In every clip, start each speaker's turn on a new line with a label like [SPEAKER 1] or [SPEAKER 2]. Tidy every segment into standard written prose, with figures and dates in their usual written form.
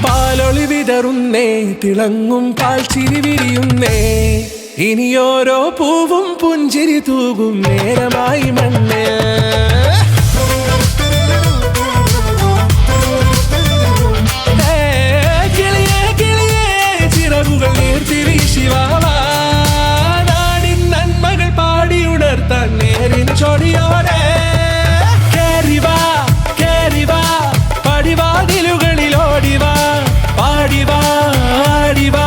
[SPEAKER 1] പാലൊളി വിടറുന്നേ, തിളങ്ങും പാൽച്ചിരി വിരിയുന്നേ, ഇനിയോരോ പൂവും പുഞ്ചിരി തൂകും നേരമായി മണ്ണേ. കിളിയേ കിളിയേ ചിറകുകൾ നീർത്തി വീശിവാവാ, നാടിൻ നന്മകൾ പാടിയുണർത്താൻ നേരിൻ ചൊടിയോടെ. കേറിവാ കേറിവാ പടിവാതിലുകളിലോടിവാ, പാടിവാ ആടിവാ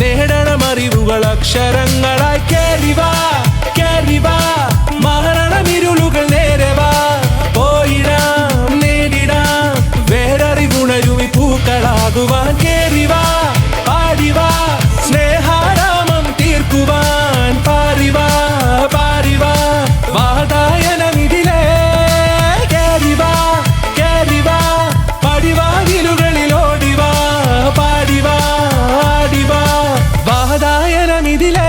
[SPEAKER 1] നേടണമറിവുകൾ അക്ഷരങ്ങളായി. കേറിവാ കേറിവാ മരണമിരുളുകൾ നേരവാ, പോയിടാം നേടിടാം വേററിവുണരുമി പൂക്കളാകുവാൻ. കേറിവാ പാടിവാ സ്നേഹാരാമം തീർക്കുവാൻ, പാറിവാ പാറിവാ വാതായനമിതിലേ. കേറിവാ കേറിവാ പടിവാതിലുകളിലോടിവാ, പാടിവാ ആടിവാ വാതായനമിതിലേ.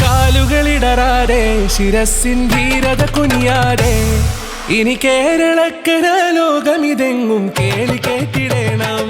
[SPEAKER 1] കാലുകളിടറാതെ ശിരസിൻ ധീരത കുനിയാതെ, ഇനി കേരളക്കര ലോകമിതെങ്ങും കേളി കേട്ടിടണം.